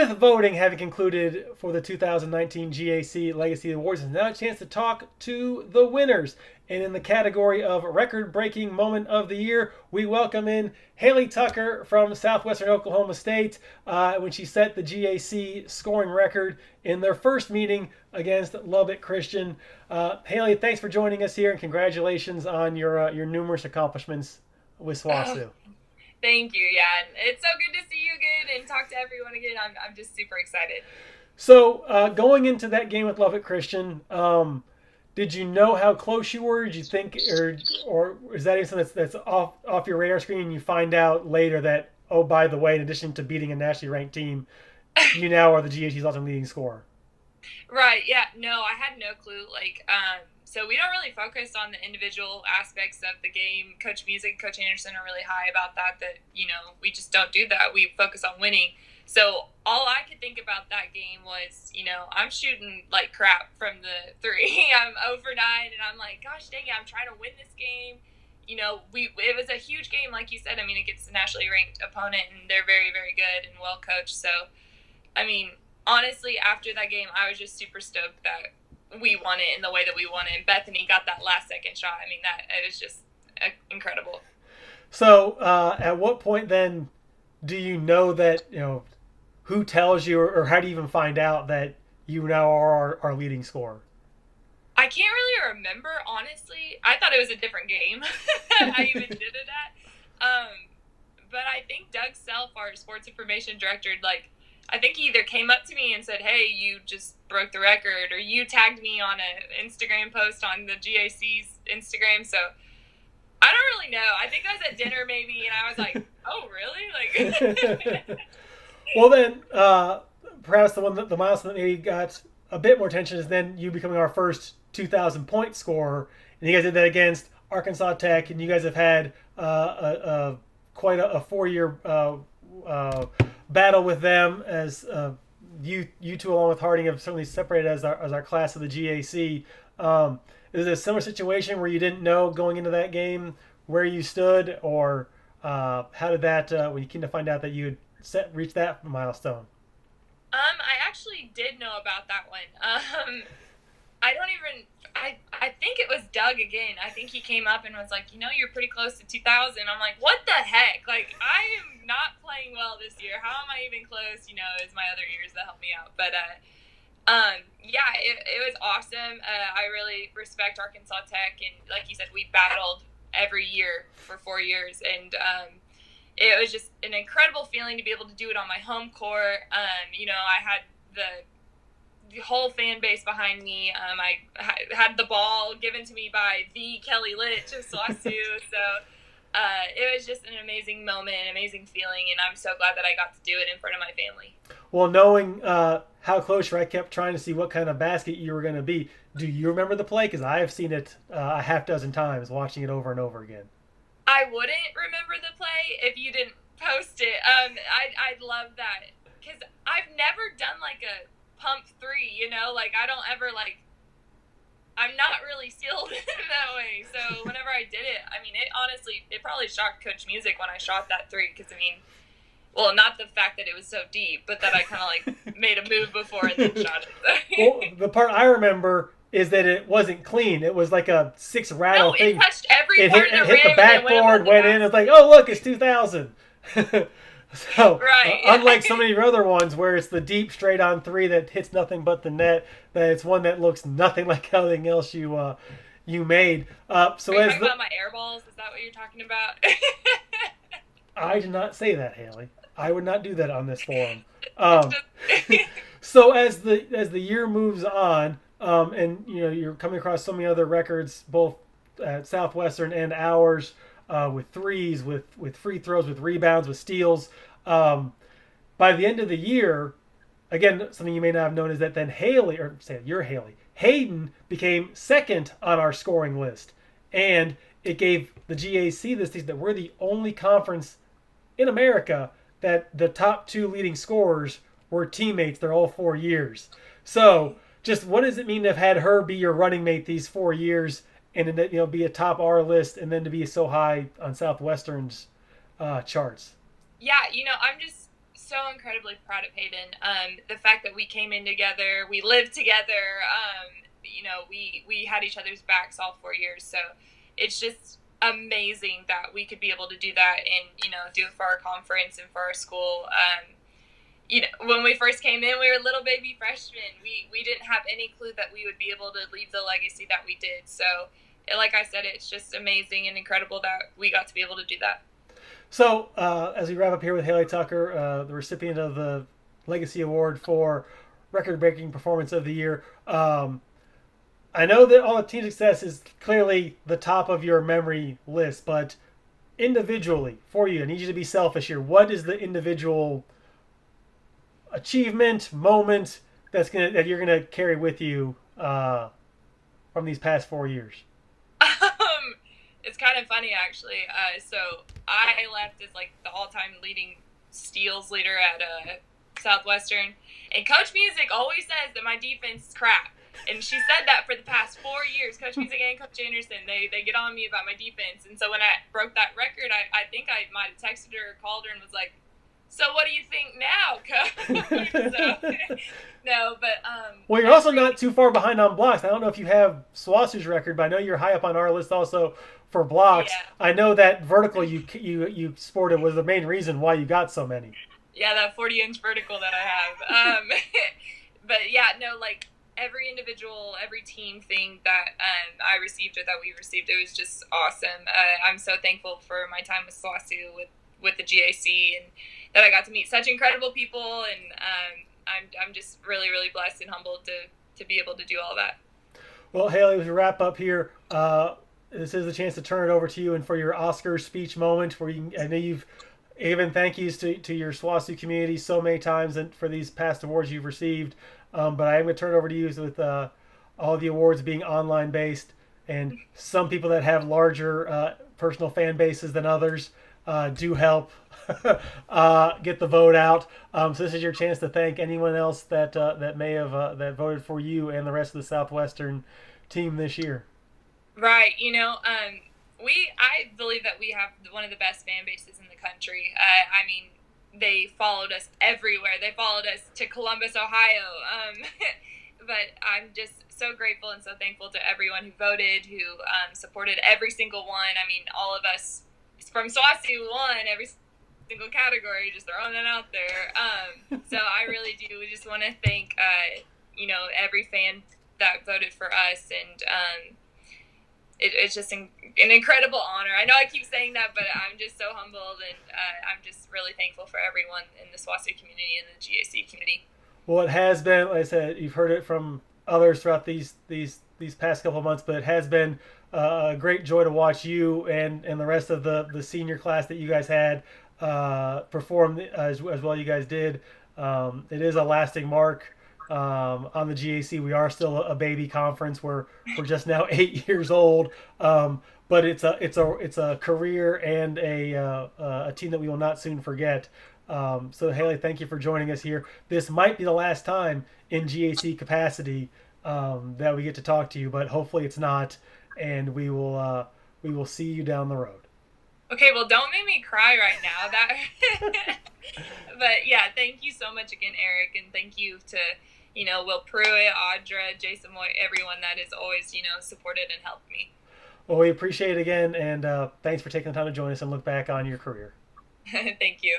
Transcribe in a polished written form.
with voting having concluded for the 2019 GAC Legacy Awards, it's now a chance to talk to the winners. And in the category of record-breaking moment of the year, we welcome in Hailey Tucker from Southwestern Oklahoma State when she set the GAC scoring record in their first meeting against Lubbock Christian. Hailey, thanks for joining us here, and congratulations on your numerous accomplishments with SWASU. Thank you. Yeah, it's so good to see you again and talk to everyone again. I'm just super excited. So going into that game with Lubbock Christian, did you know how close you were? Did you think, or is that something that's off your radar screen, and you find out later that, oh, by the way, in addition to beating a nationally ranked team, you now are the GAC's all-time leading scorer? Right. Yeah. No, I had no clue. So we don't really focus on the individual aspects of the game. Coach Music, Coach Anderson are really high about that, we just don't do that. We focus on winning. So all I could think about that game was, I'm shooting like crap from the three. I'm 0 for 9, and I'm like, gosh dang it, I'm trying to win this game. It was a huge game, like you said. I mean, it gets a nationally ranked opponent, and they're very, very good and well coached. So, honestly, after that game, I was just super stoked that we won it in the way that we won it. And Bethany got that last second shot. It was just incredible. So at what point then do you know that, who tells you, or how do you even find out that you now are our leading scorer? I can't really remember, honestly. I thought it was a different game. I even did it at. But I think Doug Self, our sports information director, I think he either came up to me and said, hey, you just broke the record, or you tagged me on an Instagram post on the GAC's Instagram. So I don't really know. I think I was at dinner maybe, and I was like, oh, really? Well, then perhaps the milestone that maybe got a bit more attention is then you becoming our first 2,000-point scorer. And you guys did that against Arkansas Tech, and you guys have had quite a 4-year battle with them, as you two along with Harding have certainly separated as our class of the GAC. Is it a similar situation where you didn't know going into that game where you stood, or how did that when you came to find out that you had reached that milestone? I actually did know about that one. I think it was Doug again. I think he came up and was like, you're pretty close to 2,000. I'm like, what the heck? I am not playing well this year. How am I even close? It's my other ears that help me out. But, yeah, it was awesome. I really respect Arkansas Tech. And like you said, we battled every year for 4 years. And, it was just an incredible feeling to be able to do it on my home court. I had the whole fan base behind me. I had the ball given to me by the Kelly Litch of SWASU. So it was just an amazing moment, an amazing feeling, and I'm so glad that I got to do it in front of my family. Well, knowing how close I kept trying to see what kind of basket you were going to be, do you remember the play? Because I have seen it a half dozen times, watching it over and over again. I wouldn't remember the play if you didn't post it. I'd love that, because I've never done a pump three, I don't ever I'm not really skilled that way. So whenever I did it, it probably shocked Coach Music when I shot that three, because well, not the fact that it was so deep, but that I kind of made a move before and then shot it. Well, the part I remember is that it wasn't clean. It was like a 6 rattle thing. It touched every part of the rim. It hit the backboard, went in. It's like, oh, look, it's 2,000. So, right. Unlike so many other ones where it's the deep straight-on three that hits nothing but the net, that it's one that looks nothing like anything else you made. So are you talking about my air balls? Is that what you're talking about? I did not say that, Hailey. I would not do that on this forum. So as the year moves on, and you're coming across so many other records, both at Southwestern and ours, with threes, with free throws, with rebounds, with steals. By the end of the year, again, something you may not have known is that then Hayden became second on our scoring list, and it gave the GAC this season that we're the only conference in America that the top 2 leading scorers were teammates their all 4 years. So, just what does it mean to have had her be your running mate these 4 years, and then be atop our list, and then to be so high on Southwestern's charts? Yeah, I'm just so incredibly proud of Hayden. The fact that we came in together, we lived together, we had each other's backs all 4 years. So it's just amazing that we could be able to do that and, do it for our conference and for our school. When we first came in, we were little baby freshmen. We didn't have any clue that we would be able to leave the legacy that we did. So, like I said, it's just amazing and incredible that we got to be able to do that. So, as we wrap up here with Hailey Tucker, the recipient of the Legacy Award for Record-Breaking Performance of the Year, I know that all the team success is clearly the top of your memory list, but individually, for you, I need you to be selfish here. What is the individual achievement, moment that you're gonna carry with you from these past 4 years? It's kind of funny, actually. So I left as like the all-time leading steals leader at Southwestern, and Coach Music always says that my defense is crap. And she said that for the past 4 years. Coach Music and Coach Anderson, they get on me about my defense. And so when I broke that record, I think I might have texted her or called her and was like, "So what do you think now, Coach?" No, but well, you're also not too far behind on blocks. I don't know if you have Swassu's record, but I know you're high up on our list also for blocks. Yeah. I know that vertical you sported was the main reason why you got so many. Yeah, that 40-inch vertical that I have. But yeah, no, like every individual, every team thing that I received or that we received, it was just awesome. I'm so thankful for my time with Swassu, with the GAC, and that I got to meet such incredible people, and I'm just really, really blessed and humbled to be able to do all that. Well, Hailey, as we wrap up here, this is a chance to turn it over to you and for your Oscar speech moment where I know you've given thank yous to your SWASU community so many times and for these past awards you've received. But I am going to turn it over to you with all the awards being online based, and some people that have larger personal fan bases than others do help get the vote out. So this is your chance to thank anyone else that may have that voted for you and the rest of the Southwestern team this year. Right. I believe that we have one of the best fan bases in the country. I mean, they followed us everywhere. They followed us to Columbus, Ohio. But I'm just so grateful and so thankful to everyone who voted, who supported every single one. I mean, all of us from SWASU won every single category, just throwing that out there. So I really do. We just want to thank, every fan that voted for us, and it's just an incredible honor. I know I keep saying that, but I'm just so humbled, and I'm just really thankful for everyone in the SWASU community and the GAC community. Well, it has been, like I said, you've heard it from others throughout these past couple of months, but it has been a great joy to watch you and the rest of the senior class that you guys had perform as well you guys did. It is a lasting mark on the GAC. We are still a baby conference. We're just now 8 years old, but it's a career and a team that we will not soon forget. So Hailey, thank you for joining us here. This might be the last time in GAC capacity that we get to talk to you, but hopefully it's not, and we will see you down the road. Okay, well, don't make me cry right now. But yeah, thank you so much again, Eric, and thank you to Will Pruitt, Audra, Jason Moy, everyone that has always supported and helped me. Well, we appreciate it again, and thanks for taking the time to join us and look back on your career. Thank you.